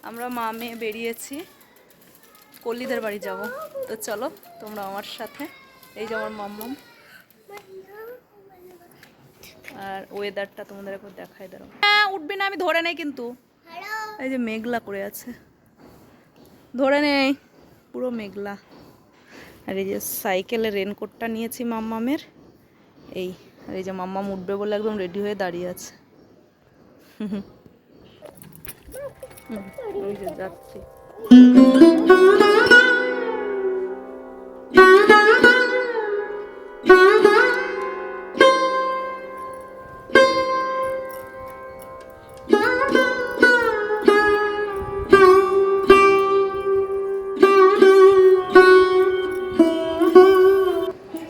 আমরা মা মেয়ে বেরিয়েছি, কল্লিদের বাড়ি যাব। তো চলো তোমরা আমার সাথে। এই যে আমার মাম্মাম, আর ওয়েদারটা তোমাদের একবার দেখাই দাঁড়াও। হ্যাঁ উঠবি না, আমি ধরে নেই কিন্তু। এই যে মেঘলা করে আছে, ধরে নেই, পুরো মেঘলা। আর এই যে সাইকেলের রেনকোটটা নিয়েছি মাম্মামের, এই আর এই যে মাম্মাম উঠবে বলে একদম রেডি হয়ে দাঁড়িয়ে আছে। ওই যে যাচ্ছি।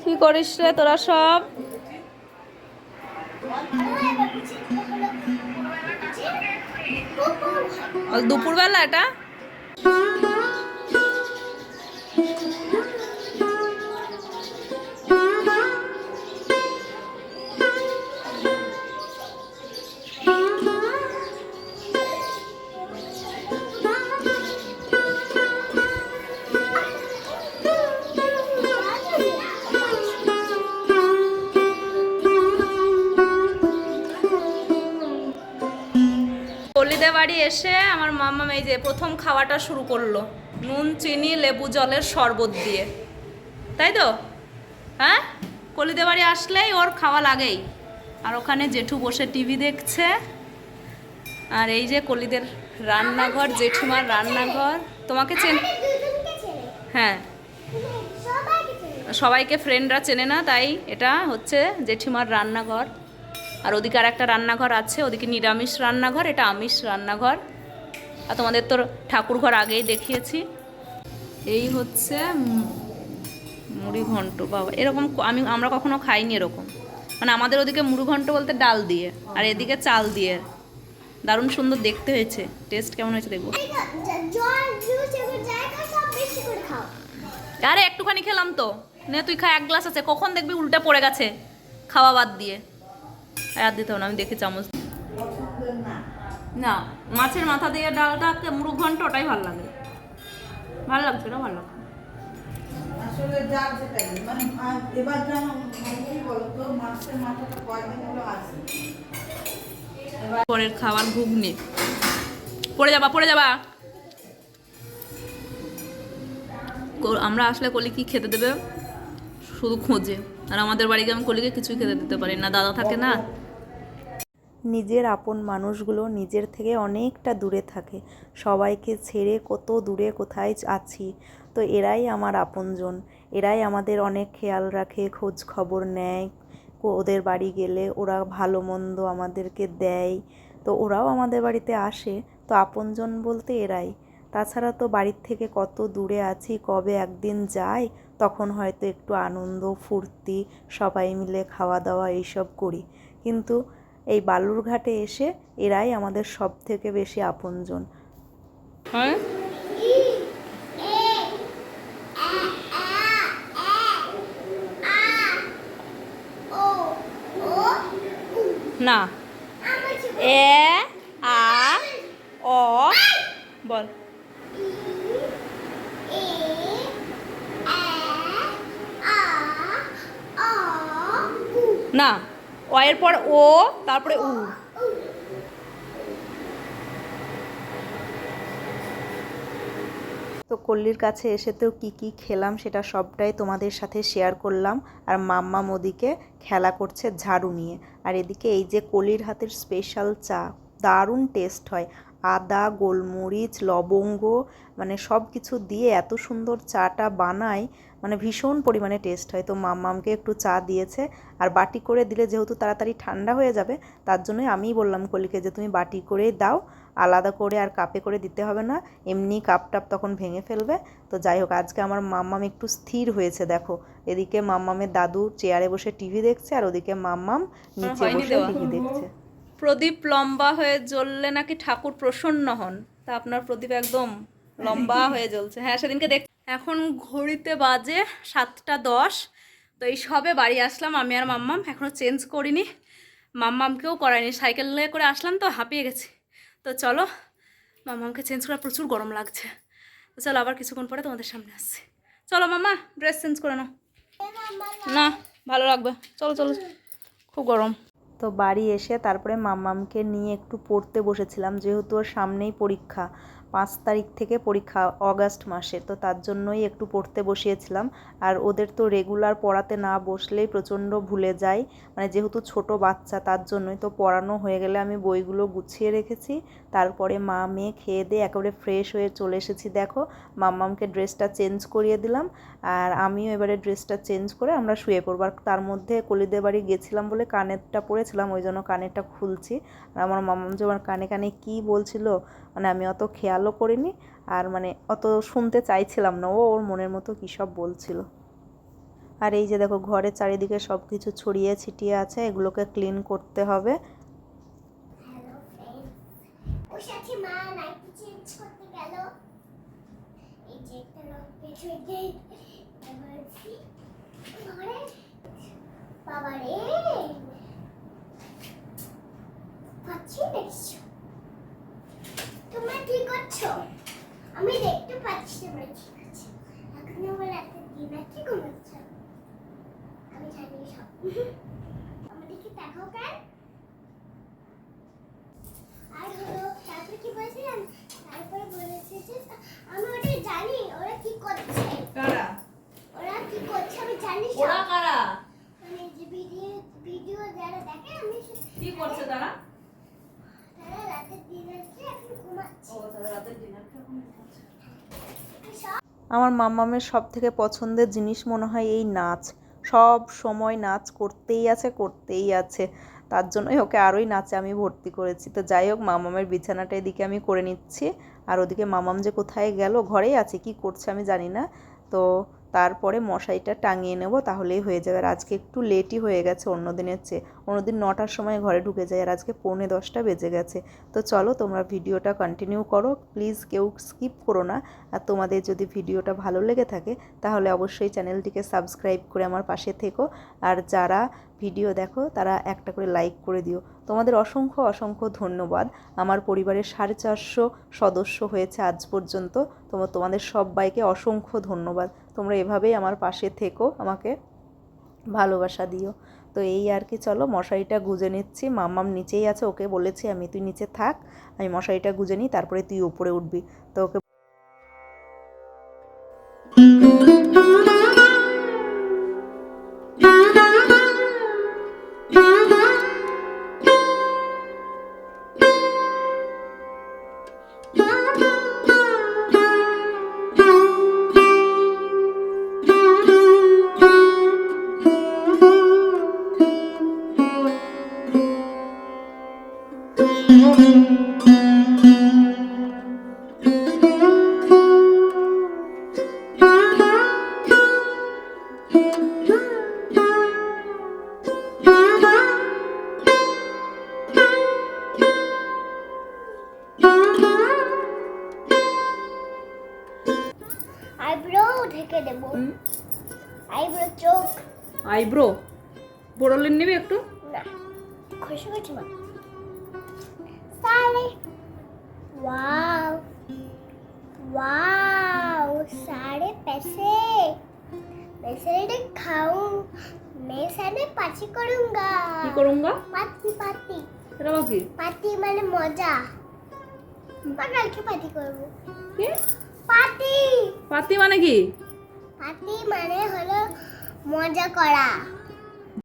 কি করিস রে তোরা সব? দুপুরবেলা এটা কলিদের বাড়ি এসে আমার মাম্মাম এই যে প্রথম খাওয়াটা শুরু করলো, নুন চিনি লেবু জলের শরবত দিয়ে, তাই তো? হ্যাঁ, কলিদের বাড়ি আসলেই ওর খাওয়া লাগেই। আর ওখানে জেঠু বসে টিভি দেখছে। আর এই যে কলিদের রান্নাঘর, জেঠুমার রান্নাঘর। তোমাকে হ্যাঁ, সবাইকে ফ্রেন্ডরা চেনে না, তাই এটা হচ্ছে জেঠিমার রান্নাঘর। আর ওদিকে আর একটা রান্নাঘর আছে, ওদিকে নিরামিষ রান্নাঘর, এটা আমিষ রান্নাঘর। আর তোমাদের তো ঠাকুর ঘর আগেই দেখিয়েছি। এই হচ্ছে মুড়ি ঘন্ট। বাবা, এরকম আমরা কখনো খাইনি এরকম। মানে আমাদের ওদিকে মুড়ি ঘন্ট বলতে ডাল দিয়ে, আর এদিকে চাল দিয়ে। দারুণ সুন্দর দেখতে হয়েছে। টেস্ট কেমন হয়েছে দেখবো। আরে একটুখানি খেলাম তো, নে তুই খা, এক গ্লাস আছে। কখন দেখবি উল্টে পড়ে গেছে খাওয়া বাদ দিয়ে। আর দিতে হবে না, আমি দেখি চামচ। না, মাছের মাথা দিয়ে ডালটা মুড়ো ঘন্ট, ওটাই ভালো লাগে। ভালো লাগছে না? ভালো লাগছে আসলে যার যেটাই মানে এবার যেমন কি বলতো, মাছের মাথাটা কয়দিন হলো আছে। পরের খাবার ঘুগনি। পড়ে যাবা, পড়ে যাবা। আমরা আসলে কলি কি খেতে দেবে শুধু খোঁজে। আর আমাদের বাড়িতে আমি কলিকে কিছুই খেতে দিতে পারি না, দাদা থাকে না। নিজের আপন মানুষগুলো নিজের থেকে অনেকটা দূরে থাকে, সবাইকে ছেড়ে কত দূরে কোথায় আছি। তো এরাই আমার আপনজন, এরাই আমাদের অনেক খেয়াল রাখে, খোঁজ খবর নেয়। ওদের বাড়ি গেলে ওরা ভালো মন্দ আমাদেরকে দেয়। তো ওরাও আমাদের বাড়িতে আসে। তো আপনজন বলতে এরাই। তাছাড়া তো বাড়ির থেকে কত দূরে আছি, কবে একদিন যাই, তখন হয়তো একটু আনন্দ ফুর্তি সবাই মিলে খাওয়া দাওয়া এইসব করি। কিন্তু এই বালুরঘাটে এসে এরাই আমাদের সব থেকে বেশি আপনজন। হ্যাঁ, না, এ আ অ বল। না, অ এর পর ও, তারপরে উ। তো কল্লির কাছে এসে তো কী খেলাম সেটা সবটাই তোমাদের সাথে শেয়ার করলাম। আর মাম্মা ওদিকে খেলা করছে ঝাড়ু নিয়ে। আর এদিকে এই যে কলির হাতের স্পেশাল চা, দারুণ টেস্ট হয়। আদা, গোলমরিচ, লবঙ্গ, মানে সব কিছু দিয়ে এত সুন্দর চাটা বানায়, মানে ভীষণ পরিমাণে টেস্ট হয়। তো মাম্মামকে একটু চা দিয়েছে। আর বাটি করে দিলে যেহেতু তাড়াতাড়ি ঠান্ডা হয়ে যাবে, তার জন্যই আমিই বললাম কলিকে যে তুমি বাটি করে দাও, আলাদা করে আর কাপে করে দিতে হবে না, এমনি কাপ টাপ তখন ভেঙে ফেলবে। তো যাই হোক, আজকে আমার মাম্মাম একটু স্থির হয়েছে। দেখো, এদিকে মাম্মামের দাদু চেয়ারে বসে টিভি দেখছে, আর ওদিকে মাম্মাম নিচে বসে টিভি দেখছে। প্রদীপ লম্বা হয়ে জ্বললে নাকি ঠাকুর প্রসন্ন হন। তা আপনার প্রদীপ একদম লম্বা হয়ে জ্বলছে। হ্যাঁ, সেদিনকে দেখ। এখন ঘড়িতে বাজে 7:10। তো এই সবে বাড়ি আসলাম আমি আর মাম্মাম, এখনও চেঞ্জ করিনি, মাম্মামকেও করাইনি। সাইকেলে করে আসলাম তো হাঁপিয়ে গেছি। তো চলো মামাকে চেঞ্জ করা প্রচুর গরম লাগছে। তো চলো আবার কিছুক্ষণ পরে তোমাদের সামনে আসছি। চলো মামা ড্রেস চেঞ্জ করে নাও। না ভালো লাগবে, চলো চলো, খুব গরম। তো বাড়ি এসে তারপরে মাম্মামকে নিয়ে একটু পড়তে বসেছিলাম, যেহেতু ওর সামনেই পরীক্ষা, 5 তারিখ থেকে পরীক্ষা অগাস্ট মাসে, তো তার জন্যই একটু পড়তে বসিয়েছিলাম। আর ওদের তো রেগুলার পড়াতে না বসলেই প্রচণ্ড ভুলে যায়, মানে যেহেতু ছোট বাচ্চা তার জন্যই। তো পড়ানো হয়ে গেলে আমি বইগুলো গুছিয়ে রেখেছি, তারপরে মা মেয়ে খেয়ে দিয়ে একেবারে ফ্রেশ হয়ে চলে এসেছি। দেখো মাম্মামকে ড্রেসটা চেঞ্জ করিয়ে দিলাম, আর আমিও এবারে ড্রেসটা চেঞ্জ করে আমরা শুয়ে পড়ব। আর তার মধ্যে কলিদের বাড়ি গেছিলাম বলে কানেরটা পরেছিলাম, ওই জন্য কানেরটা খুলছি। আর আমার মাম্মাম যে আমার কানে কানে কী বলছিল, মানে আমি অত খেয়ালও করিনি, আর মানে অত শুনতে চাইছিলাম না, ওর মনের মতো কী সব বলছিল। আর এই যে দেখো ঘরের চারিদিকে সব কিছু ছড়িয়ে ছিটিয়ে আছে, এগুলোকে ক্লিন করতে হবে। হ্যালো ফ্রেন্ডস, ওর সাথে মা নাইটি চেঞ্জ করতে গেল। এই যে একটা রং পেছনে এমার্জেন্সি ঘরে বাবারে পাচ্ছি দেখছো তোমরা ঠিক আছো? আমি দেখতে পাচ্ছি তোমরা ঠিক আছো। এখন আমার রাতে ডিনার কি ঘুমাচ্ছ? আমি জানি সব। আমাদেরকে দেখাও কেন? আর হলো তারপরে কি বলছিলাম, তারপরে বলেছে যে আমি ওটা জানি ওরা কি করছে। কারা? ওরা কি করছে আমি জানি সব। ওরা কারা? মানে যে ভিডিও যারা দেখে আমি কি করছে তারা? তারা রাতের ডিনারকে এখন ঘুমাচ্ছে। ও তারা রাতের ডিনারটা এখন ঘুমাচ্ছে। আমার মাম্মামের সব থেকে পছন্দের জিনিস মনে হয় এই নাচ, সব সময় নাচ করতেই আছে, তার জন্যই ওকে আরোই নাচে আমি ভর্তি করেছি। তো যাই হোক, মাম্মামের বিছানাটা এদিকে আমি করে নিচ্ছি, আর ওদিকে মাম্মাম যে কোথায় গেল, ঘরেই আছে, কি করছে আমি জানি না। তো তারপরে মশারিটা টাঙিয়ে নেব, তাহলেই হয়ে যাবে। আর আজকে একটু লেটই হয়ে গেছে অন্য দিনের চেয়ে, অন্যদিন 9টার সময় ঘরে ঢুকে যায়, আর আজকে 9:45 বেজে গেছে। তো চলো তোমরা ভিডিওটা কন্টিনিউ করো, প্লিজ কেউ স্কিপ করো না। আর তোমাদের যদি ভিডিওটা ভালো লেগে থাকে তাহলে অবশ্যই চ্যানেলটিকে সাবস্ক্রাইব করে আমার পাশে থেকো, আর যারা ভিডিও দেখো তারা একটা করে লাইক করে দিও। তোমাদের অসংখ্য অসংখ্য ধন্যবাদ। আমার পরিবারের 450 সদস্য হয়েছে আজ পর্যন্ত, তোমাদের সবাইকে অসংখ্য ধন্যবাদ। তোমরা এভাবেই আমার পাশে থেকো, আমাকে ভালোবাসা দিও। তো এই আর কি, চলো মশারিটা গুজে নিচ্ছি। মাম্মাম নিচেই আছে, ওকে বলেছি আমি তুই নিচে থাক, আমি মশারিটা গুজে নিই, তারপরে তুই উপরে উঠবি। তো ওকে আইব্রো ঢেকে দেবো, আইব্রো চোখ আইব্রো বোরোলিন নিবি একটু? না খুশি করছি মা सारे वाव वाव सारे पैसे मैं सारे खाऊं, मैं सारे पार्टी करूंगा। কি করুঙ্গা? पार्टी पार्टी এটা আবার কি? पार्टी মানে মজা, কালকে পার্টি করব। কি পার্টি পাতি মানে কি? পার্টি মানে হলো মজা করা।